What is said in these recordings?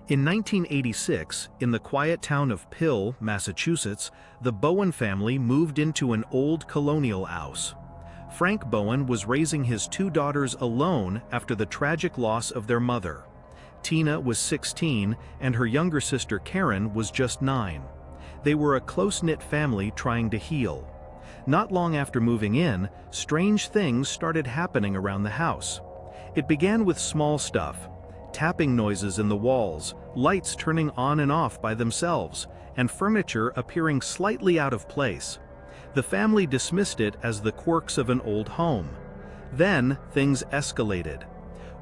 In 1986, in the quiet town of Pill, Massachusetts, the Bowen family moved into an old colonial house. Frank Bowen was raising his two daughters alone after the tragic loss of their mother. Tina was 16 and her younger sister Karen was just 9. They were a close-knit family trying to heal. Not long after moving in, strange things started happening around the house. It began with small stuff: tapping noises in the walls, lights turning on and off by themselves, and furniture appearing slightly out of place. The family dismissed it as the quirks of an old home. Then, things escalated.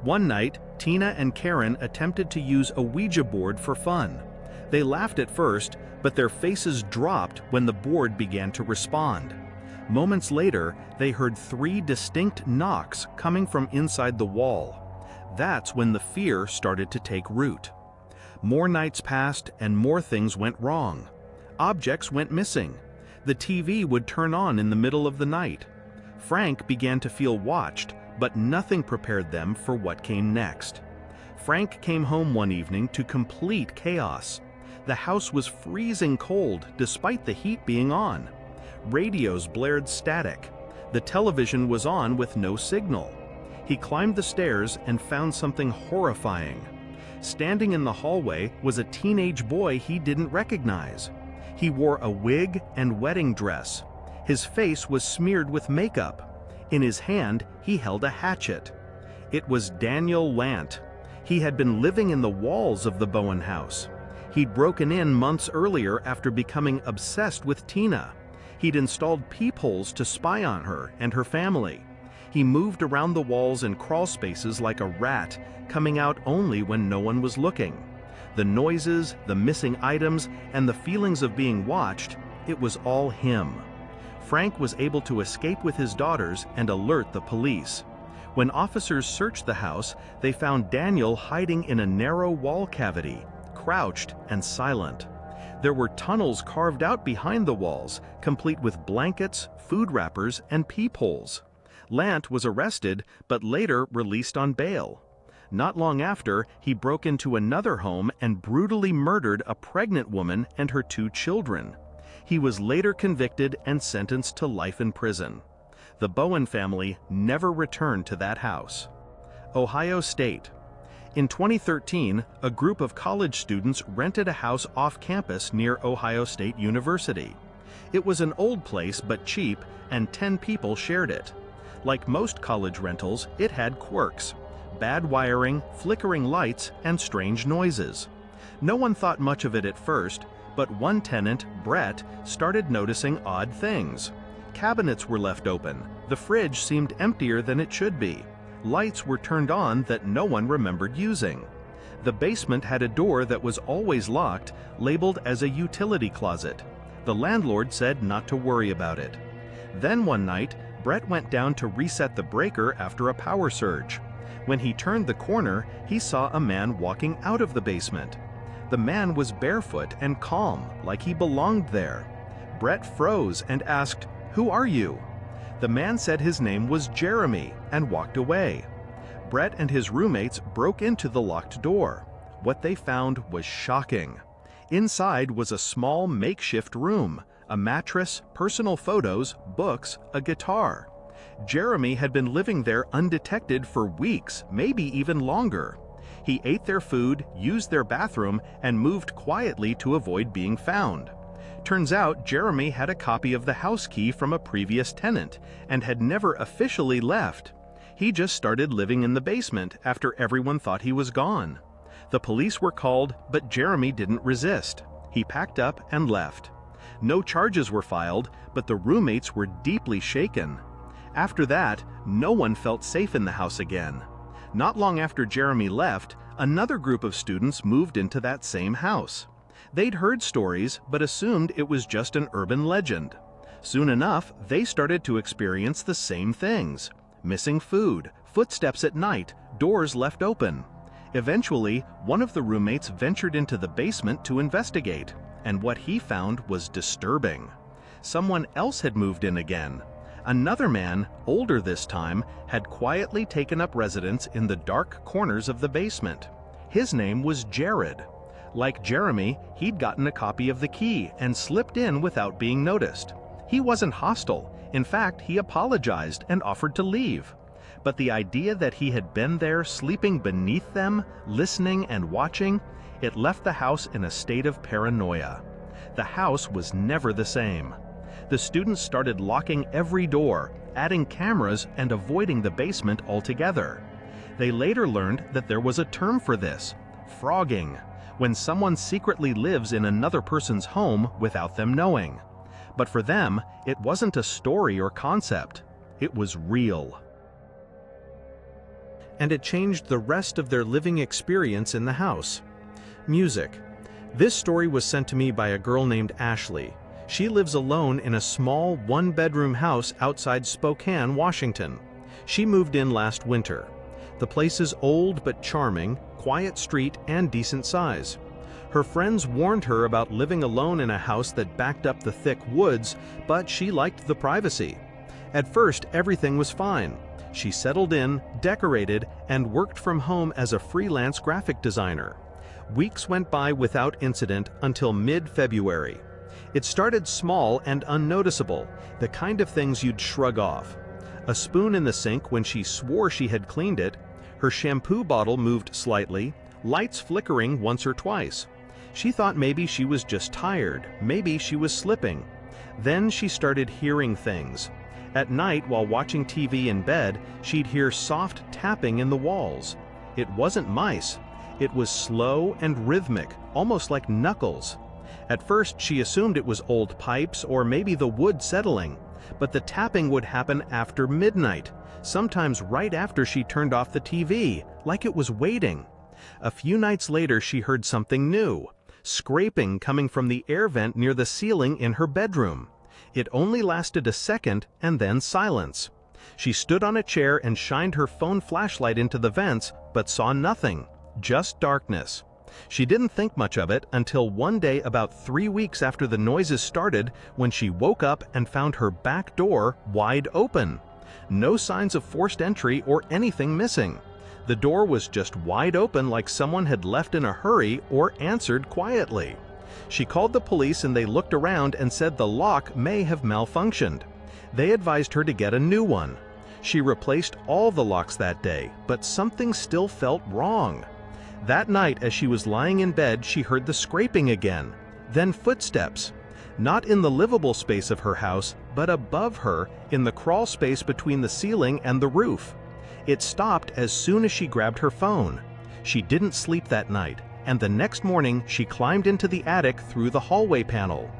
One night, Tina and Karen attempted to use a Ouija board for fun. They laughed at first, but their faces dropped when the board began to respond. Moments later, they heard 3 distinct knocks coming from inside the wall. That's when the fear started to take root. More nights passed and more things went wrong. Objects went missing. The TV would turn on in the middle of the night. Frank began to feel watched, but nothing prepared them for what came next. Frank came home one evening to complete chaos. The house was freezing cold despite the heat being on. Radios blared static. The television was on with no signal. He climbed the stairs and found something horrifying. Standing in the hallway was a teenage boy he didn't recognize. He wore a wig and wedding dress. His face was smeared with makeup. In his hand, he held a hatchet. It was Daniel Lant. He had been living in the walls of the Bowen house. He'd broken in months earlier after becoming obsessed with Tina. He'd installed peepholes to spy on her and her family. He moved around the walls in crawl spaces like a rat, coming out only when no one was looking. The noises, the missing items, and the feelings of being watched, it was all him. Frank was able to escape with his daughters and alert the police. When officers searched the house, they found Daniel hiding in a narrow wall cavity, crouched and silent. There were tunnels carved out behind the walls, complete with blankets, food wrappers, and peepholes. Lant was arrested, but later released on bail. Not long after, he broke into another home and brutally murdered a pregnant woman and her 2 children. He was later convicted and sentenced to life in prison. The Bowen family never returned to that house. Ohio State. In 2013, a group of college students rented a house off campus near Ohio State University. It was an old place but cheap, and 10 people shared it. Like most college rentals, it had quirks: bad wiring, flickering lights, and strange noises. No one thought much of it at first, but one tenant, Brett, started noticing odd things. Cabinets were left open. The fridge seemed emptier than it should be. Lights were turned on that no one remembered using. The basement had a door that was always locked, labeled as a utility closet. The landlord said not to worry about it. Then one night, Brett went down to reset the breaker after a power surge. When he turned the corner, he saw a man walking out of the basement. The man was barefoot and calm, like he belonged there. Brett froze and asked, "Who are you?" The man said his name was Jeremy and walked away. Brett and his roommates broke into the locked door. What they found was shocking. Inside was a small makeshift room, a mattress, personal photos, books, a guitar. Jeremy had been living there undetected for weeks, maybe even longer. He ate their food, used their bathroom, and moved quietly to avoid being found. Turns out Jeremy had a copy of the house key from a previous tenant and had never officially left. He just started living in the basement after everyone thought he was gone. The police were called, but Jeremy didn't resist. He packed up and left. No charges were filed, but the roommates were deeply shaken. After that, no one felt safe in the house again. Not long after Jeremy left, another group of students moved into that same house. They'd heard stories, but assumed it was just an urban legend. Soon enough, they started to experience the same things: missing food, footsteps at night, doors left open. Eventually, one of the roommates ventured into the basement to investigate, and what he found was disturbing. Someone else had moved in again. Another man, older this time, had quietly taken up residence in the dark corners of the basement. His name was Jared. Like Jeremy, he'd gotten a copy of the key and slipped in without being noticed. He wasn't hostile. In fact, he apologized and offered to leave. But the idea that he had been there sleeping beneath them, listening and watching, it left the house in a state of paranoia. The house was never the same. The students started locking every door, adding cameras, and avoiding the basement altogether. They later learned that there was a term for this: frogging, when someone secretly lives in another person's home without them knowing. But for them, it wasn't a story or concept. It was real. And it changed the rest of their living experience in the house. Music. This story was sent to me by a girl named Ashley. She lives alone in a small one-bedroom house outside Spokane, Washington. She moved in last winter. The place is old but charming, quiet street, and decent size. Her friends warned her about living alone in a house that backed up the thick woods, but she liked the privacy. At first, everything was fine. She settled in, decorated, and worked from home as a freelance graphic designer. Weeks went by without incident until mid-February. It started small and unnoticeable, the kind of things you'd shrug off. A spoon in the sink when she swore she had cleaned it, her shampoo bottle moved slightly, lights flickering once or twice. She thought maybe she was just tired, maybe she was slipping. Then she started hearing things. At night, while watching TV in bed, she'd hear soft tapping in the walls. It wasn't mice. It was slow and rhythmic, almost like knuckles. At first, she assumed it was old pipes or maybe the wood settling, but the tapping would happen after midnight, sometimes right after she turned off the TV, like it was waiting. A few nights later, she heard something new, scraping coming from the air vent near the ceiling in her bedroom. It only lasted a second and then silence. She stood on a chair and shined her phone flashlight into the vents, but saw nothing, just darkness. She didn't think much of it until one day about 3 weeks after the noises started, when she woke up and found her back door wide open. No signs of forced entry or anything missing. The door was just wide open, like someone had left in a hurry or answered quietly. She called the police and they looked around and said the lock may have malfunctioned. They advised her to get a new one. She replaced all the locks that day, but something still felt wrong. That night, as she was lying in bed, she heard the scraping again, then footsteps. Not in the livable space of her house, but above her, in the crawl space between the ceiling and the roof. It stopped as soon as she grabbed her phone. She didn't sleep that night, and the next morning she climbed into the attic through the hallway panel.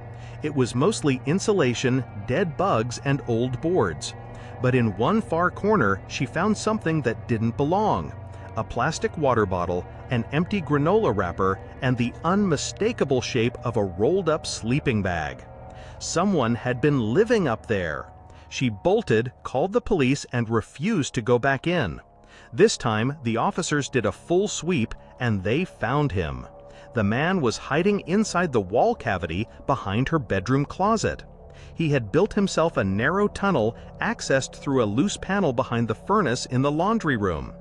It was mostly insulation, dead bugs, and old boards. But in one far corner, she found something that didn't belong: a plastic water bottle, an empty granola wrapper, and the unmistakable shape of a rolled-up sleeping bag. Someone had been living up there. She bolted, called the police, and refused to go back in. This time, the officers did a full sweep, and they found him. The man was hiding inside the wall cavity behind her bedroom closet. He had built himself a narrow tunnel accessed through a loose panel behind the furnace in the laundry room.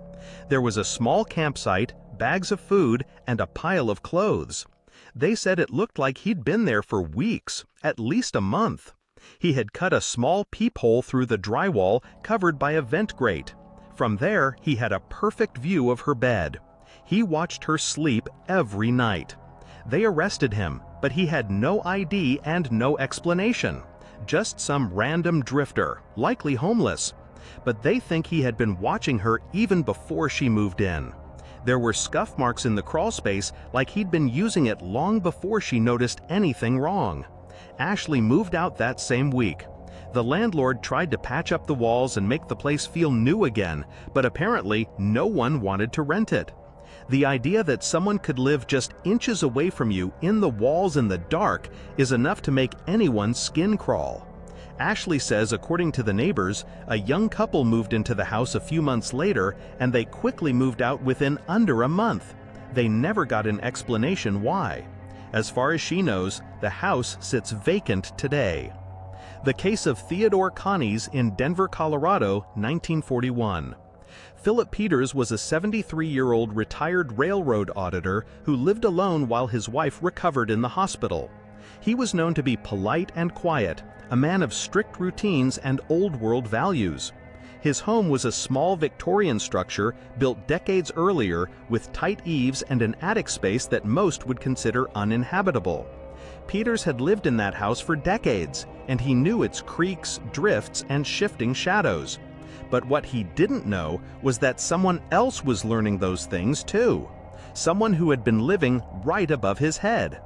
There was a small campsite, bags of food, and a pile of clothes. They said it looked like he'd been there for weeks, at least a month. He had cut a small peephole through the drywall covered by a vent grate. From there, he had a perfect view of her bed. He watched her sleep every night. They arrested him, but he had no ID and no explanation. Just some random drifter, likely homeless. But they think he had been watching her even before she moved in. There were scuff marks in the crawl space, like he'd been using it long before she noticed anything wrong. Ashley moved out that same week. The landlord tried to patch up the walls and make the place feel new again, but apparently no one wanted to rent it. The idea that someone could live just inches away from you in the walls in the dark is enough to make anyone's skin crawl. Ashley says, according to the neighbors, a young couple moved into the house a few months later, and they quickly moved out within under a month. They never got an explanation why. As far as she knows, the house sits vacant today. The case of Theodore Connies in Denver, Colorado, 1941. Philip Peters was a 73-year-old retired railroad auditor who lived alone while his wife recovered in the hospital. He was known to be polite and quiet, a man of strict routines and old-world values. His home was a small Victorian structure built decades earlier with tight eaves and an attic space that most would consider uninhabitable. Peters had lived in that house for decades, and he knew its creaks, drifts, and shifting shadows. But what he didn't know was that someone else was learning those things too. Someone who had been living right above his head.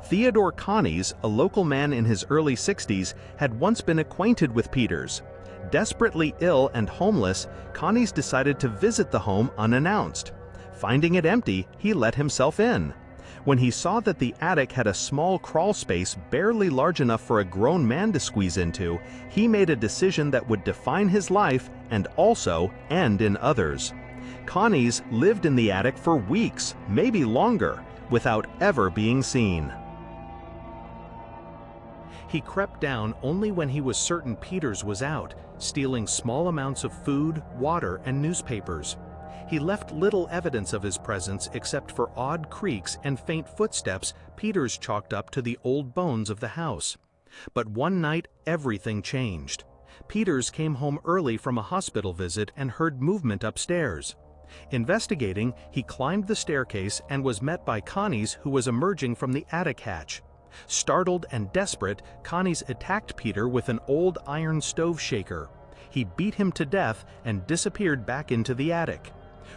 Theodore Connies, a local man in his early 60s, had once been acquainted with Peters. Desperately ill and homeless, Connies decided to visit the home unannounced. Finding it empty, he let himself in. When he saw that the attic had a small crawl space barely large enough for a grown man to squeeze into, he made a decision that would define his life and also end in others. Connies lived in the attic for weeks, maybe longer, without ever being seen. He crept down only when he was certain Peters was out, stealing small amounts of food, water, and newspapers. He left little evidence of his presence except for odd creaks and faint footsteps Peters chalked up to the old bones of the house. But one night, everything changed. Peters came home early from a hospital visit and heard movement upstairs. Investigating, he climbed the staircase and was met by Connies, who was emerging from the attic hatch. Startled and desperate, Connies attacked Peter with an old iron stove shaker. He beat him to death and disappeared back into the attic.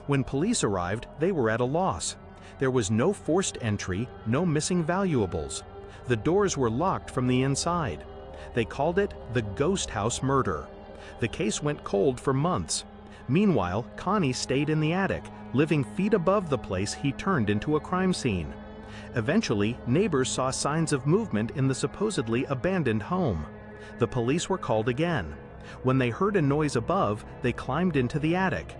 When police arrived, they were at a loss. There was no forced entry, no missing valuables. The doors were locked from the inside. They called it the Ghost House Murder. The case went cold for months. Meanwhile, Connie stayed in the attic, living feet above the place he turned into a crime scene. Eventually, neighbors saw signs of movement in the supposedly abandoned home. The police were called again. When they heard a noise above, they climbed into the attic.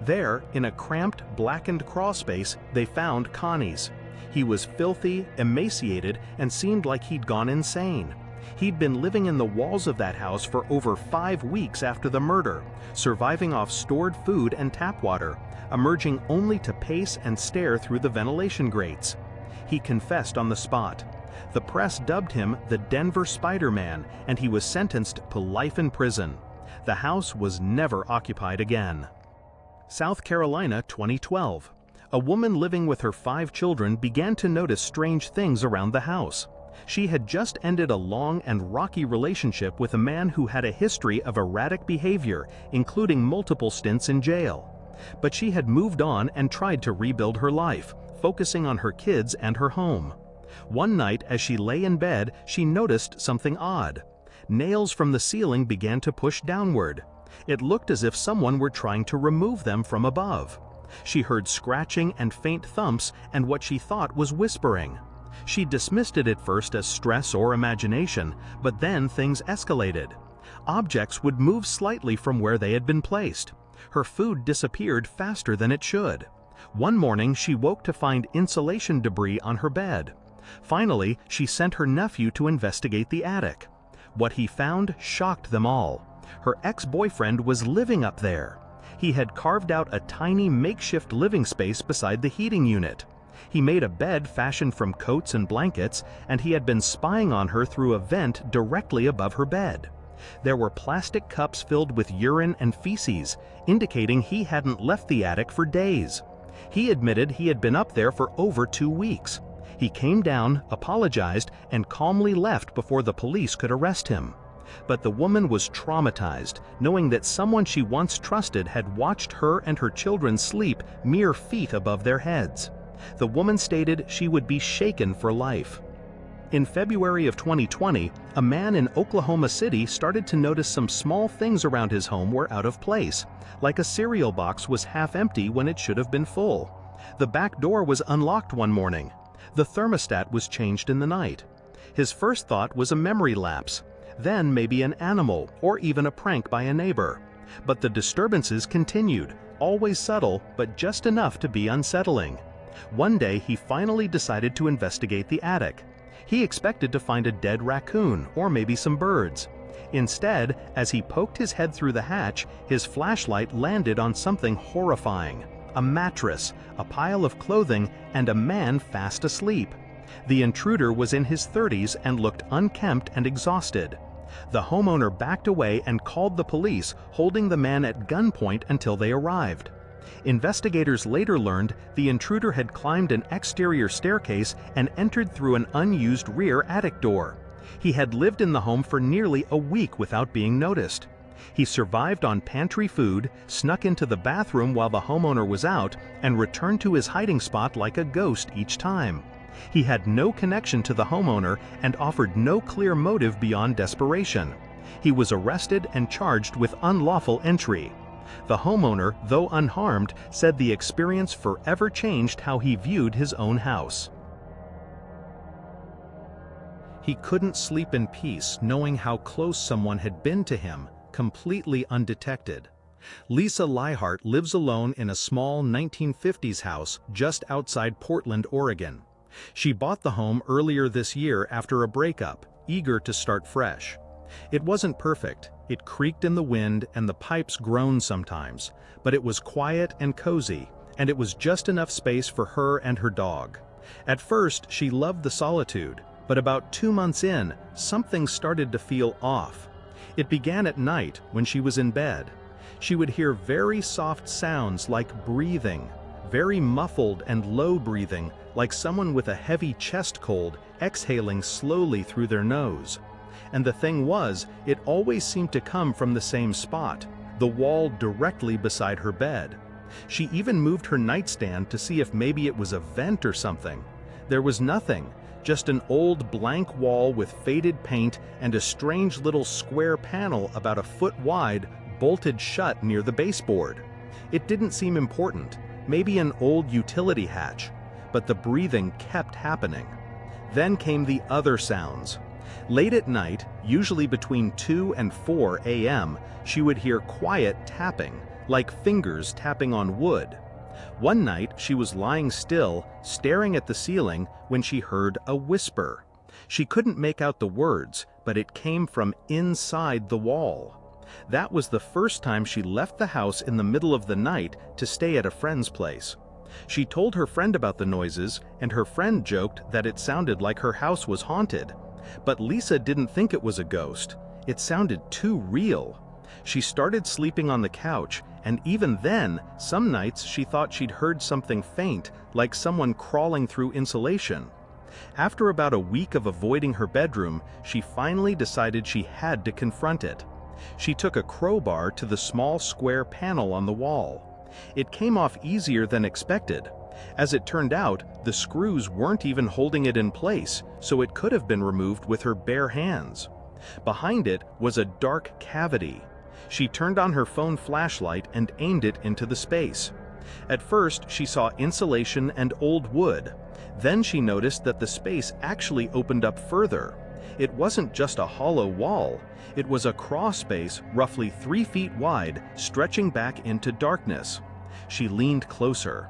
There, in a cramped, blackened crawlspace, they found Connies. He was filthy, emaciated, and seemed like he'd gone insane. He'd been living in the walls of that house for over 5 weeks after the murder, surviving off stored food and tap water, emerging only to pace and stare through the ventilation grates. He confessed on the spot. The press dubbed him the Denver Spider-Man, and he was sentenced to life in prison. The house was never occupied again. South Carolina, 2012. A woman living with her 5 children began to notice strange things around the house. She had just ended a long and rocky relationship with a man who had a history of erratic behavior, including multiple stints in jail. But she had moved on and tried to rebuild her life, focusing on her kids and her home. One night, as she lay in bed, she noticed something odd. Nails from the ceiling began to push downward. It looked as if someone were trying to remove them from above. She heard scratching and faint thumps and what she thought was whispering. She dismissed it at first as stress or imagination, but then things escalated. Objects would move slightly from where they had been placed. Her food disappeared faster than it should. One morning, she woke to find insulation debris on her bed. Finally, she sent her nephew to investigate the attic. What he found shocked them all. Her ex-boyfriend was living up there. He had carved out a tiny makeshift living space beside the heating unit. He made a bed fashioned from coats and blankets, and he had been spying on her through a vent directly above her bed. There were plastic cups filled with urine and feces, indicating he hadn't left the attic for days. He admitted he had been up there for over 2 weeks. He came down, apologized, and calmly left before the police could arrest him. But the woman was traumatized, knowing that someone she once trusted had watched her and her children sleep mere feet above their heads. The woman stated she would be shaken for life. In February of 2020, a man in Oklahoma City started to notice some small things around his home were out of place, like a cereal box was half empty when it should have been full. The back door was unlocked one morning. The thermostat was changed in the night. His first thought was a memory lapse, then maybe an animal or even a prank by a neighbor. But the disturbances continued, always subtle but just enough to be unsettling. One day he finally decided to investigate the attic. He expected to find a dead raccoon or maybe some birds. Instead, as he poked his head through the hatch, his flashlight landed on something horrifying: a mattress, a pile of clothing, and a man fast asleep. The intruder was in his 30s and looked unkempt and exhausted. The homeowner backed away and called the police, holding the man at gunpoint until they arrived. Investigators later learned the intruder had climbed an exterior staircase and entered through an unused rear attic door. He had lived in the home for nearly a week without being noticed. He survived on pantry food, snuck into the bathroom while the homeowner was out, and returned to his hiding spot like a ghost each time. He had no connection to the homeowner and offered no clear motive beyond desperation. He was arrested and charged with unlawful entry. The homeowner, though unharmed, said the experience forever changed how he viewed his own house. He couldn't sleep in peace knowing how close someone had been to him, completely undetected. Lisa Leihart lives alone in a small 1950s house just outside Portland, Oregon. She bought the home earlier this year after a breakup, eager to start fresh. It wasn't perfect. It creaked in the wind and the pipes groaned sometimes, but it was quiet and cozy, and it was just enough space for her and her dog. At first, she loved the solitude, but about 2 months in, something started to feel off. It began at night when she was in bed. She would hear very soft sounds like breathing, very muffled and low breathing, like someone with a heavy chest cold exhaling slowly through their nose. And the thing was, it always seemed to come from the same spot, the wall directly beside her bed. She even moved her nightstand to see if maybe it was a vent or something. There was nothing, just an old blank wall with faded paint and a strange little square panel about a foot wide, bolted shut near the baseboard. It didn't seem important, maybe an old utility hatch, but the breathing kept happening. Then came the other sounds. Late at night, usually between 2 and 4 a.m., she would hear quiet tapping, like fingers tapping on wood. One night, she was lying still, staring at the ceiling, when she heard a whisper. She couldn't make out the words, but it came from inside the wall. That was the first time she left the house in the middle of the night to stay at a friend's place. She told her friend about the noises, and her friend joked that it sounded like her house was haunted. But Lisa didn't think it was a ghost. It sounded too real. She started sleeping on the couch, and even then, some nights she thought she'd heard something faint, like someone crawling through insulation. After about a week of avoiding her bedroom, she finally decided she had to confront it. She took a crowbar to the small square panel on the wall. It came off easier than expected. As it turned out, the screws weren't even holding it in place, so it could have been removed with her bare hands. Behind it was a dark cavity. She turned on her phone flashlight and aimed it into the space. At first, she saw insulation and old wood. Then she noticed that the space actually opened up further. It wasn't just a hollow wall. It was a crawl space roughly 3 feet wide, stretching back into darkness. She leaned closer.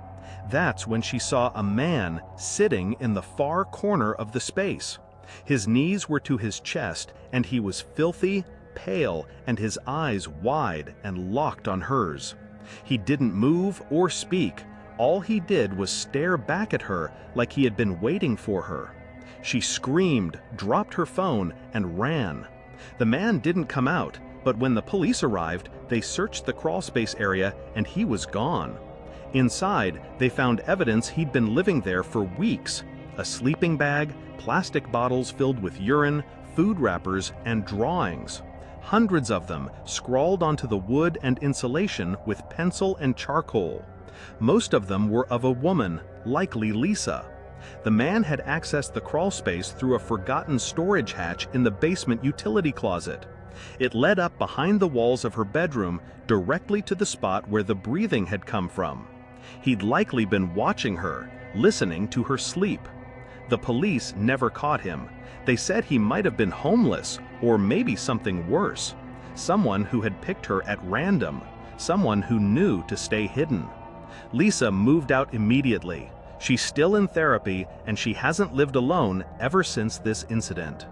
That's when she saw a man sitting in the far corner of the space. His knees were to his chest, and he was filthy, pale, and his eyes wide and locked on hers. He didn't move or speak. All he did was stare back at her like he had been waiting for her. She screamed, dropped her phone, and ran. The man didn't come out, but when the police arrived, they searched the crawlspace area and he was gone. Inside, they found evidence he'd been living there for weeks: a sleeping bag, plastic bottles filled with urine, food wrappers, and drawings. Hundreds of them scrawled onto the wood and insulation with pencil and charcoal. Most of them were of a woman, likely Lisa. The man had accessed the crawlspace through a forgotten storage hatch in the basement utility closet. It led up behind the walls of her bedroom, directly to the spot where the breathing had come from. He'd likely been watching her, listening to her sleep. The police never caught him. They said he might have been homeless, or maybe something worse. Someone who had picked her at random. Someone who knew to stay hidden. Lisa moved out immediately. She's still in therapy, and she hasn't lived alone ever since this incident.